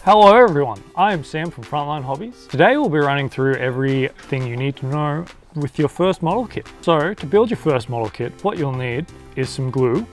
Hello everyone, I am Sam from Frontline Hobbies. Today we'll be running through everything you need to know with your first model kit. So to build your first model kit, what you'll need is some glue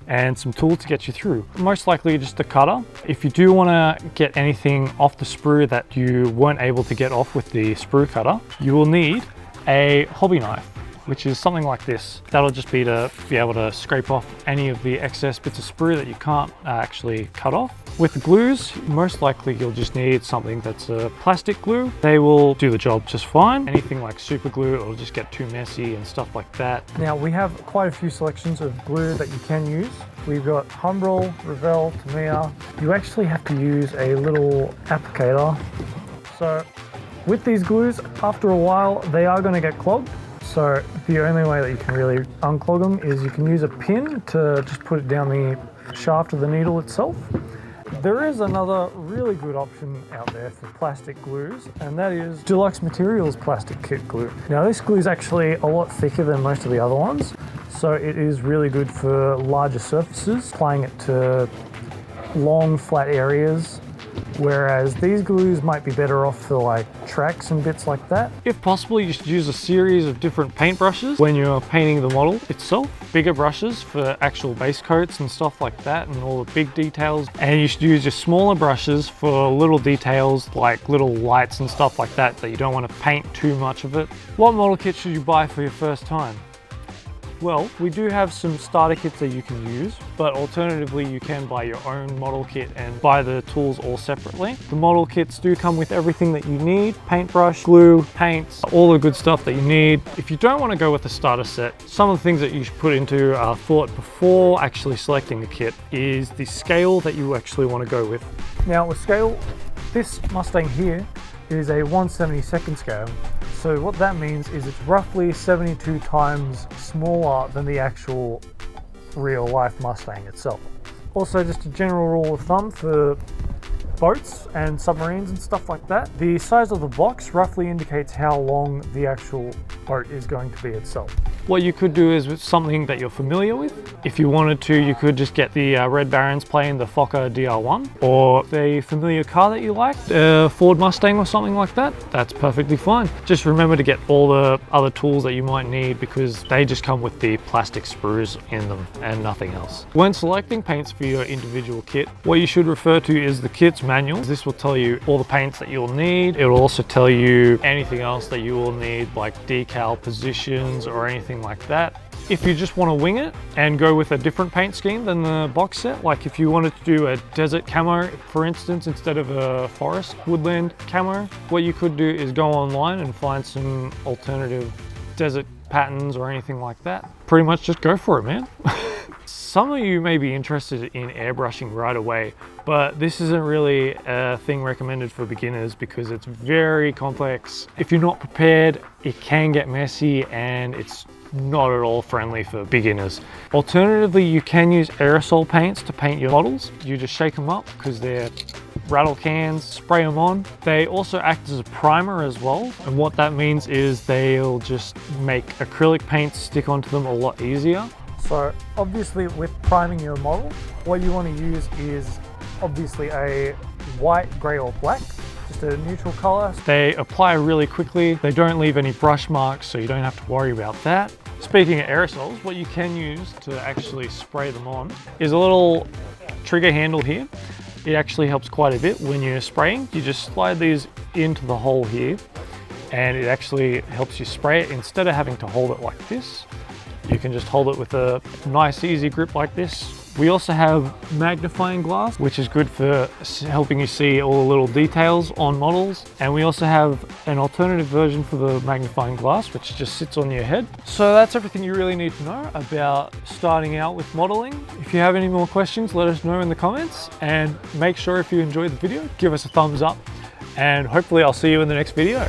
and some tools to get you through. Most likely just a cutter. If you do want to get anything off the sprue that you weren't able to get off with the sprue cutter, you will need a hobby knife, which is something like this. That'll just be to be able to scrape off any of the excess bits of sprue that you can't actually cut off. With the glues, most likely you'll just need something that's a plastic glue. They will do the job just fine. Anything like super glue, it'll just get too messy and stuff like that. Now we have quite a few selections of glue that you can use. We've got Humbrol, Revell, Tamiya. You actually have to use a little applicator. So with these glues, after a while, they are going to get clogged. So the only way that you can really unclog them is you can use a pin to just put it down the shaft of the needle itself. There is another really good option out there for plastic glues, and that is Deluxe Materials plastic kit glue. Now this glue is actually a lot thicker than most of the other ones, so it is really good for larger surfaces, applying it to long flat areas. Whereas these glues might be better off for like tracks and bits like that. If possible, you should use a series of different paint brushes when you're painting the model itself. Bigger brushes for actual base coats and stuff like that and all the big details. And you should use your smaller brushes for little details like little lights and stuff like that you don't want to paint too much of it. What model kit should you buy for your first time? Well, we do have some starter kits that you can use, but alternatively you can buy your own model kit and buy the tools all separately. The model kits do come with everything that you need: paintbrush, glue, paints, all the good stuff that you need. If you don't want to go with the starter set, some of the things that you should put into thought before actually selecting the kit is the scale that you actually want to go with. Now with scale, this Mustang here is a 1/72 scale. So what that means is it's roughly 72 times smaller than the actual real life Mustang itself. Also, just a general rule of thumb for boats and submarines and stuff like that, the size of the box roughly indicates how long the actual boat is going to be itself. What you could do is with something that you're familiar with. If you wanted to, you could just get the Red Barons playing the Fokker DR1, or a familiar car that you like, a Ford Mustang or something like that. That's perfectly fine. Just remember to get all the other tools that you might need because they just come with the plastic sprues in them and nothing else. When selecting paints for your individual kit, what you should refer to is the kit's manual. This will tell you all the paints that you'll need. It will also tell you anything else that you will need, like decal positions or anything like that. If you just want to wing it and go with a different paint scheme than the box set, like if you wanted to do a desert camo, for instance, instead of a forest woodland camo, what you could do is go online and find some alternative desert patterns or anything like that. Pretty much just go for it, man. Some of you may be interested in airbrushing right away, but this isn't really a thing recommended for beginners because it's very complex. If you're not prepared, it can get messy and it's not at all friendly for beginners. Alternatively, you can use aerosol paints to paint your models. You just shake them up because they're rattle cans, spray them on. They also act as a primer as well, and what that means is they'll just make acrylic paints stick onto them a lot easier. So obviously with priming your model, what you want to use is obviously a white, grey or black, just a neutral color. They apply really quickly. They don't leave any brush marks, so you don't have to worry about that. Speaking of aerosols, what you can use to actually spray them on is a little trigger handle here. It actually helps quite a bit when you're spraying. You just slide these into the hole here and it actually helps you spray it. Instead of having to hold it like this, you can just hold it with a nice easy grip like this. We also have magnifying glass, which is good for helping you see all the little details on models. And we also have an alternative version for the magnifying glass, which just sits on your head. So that's everything you really need to know about starting out with modeling. If you have any more questions, let us know in the comments, and make sure if you enjoyed the video, give us a thumbs up, and hopefully I'll see you in the next video.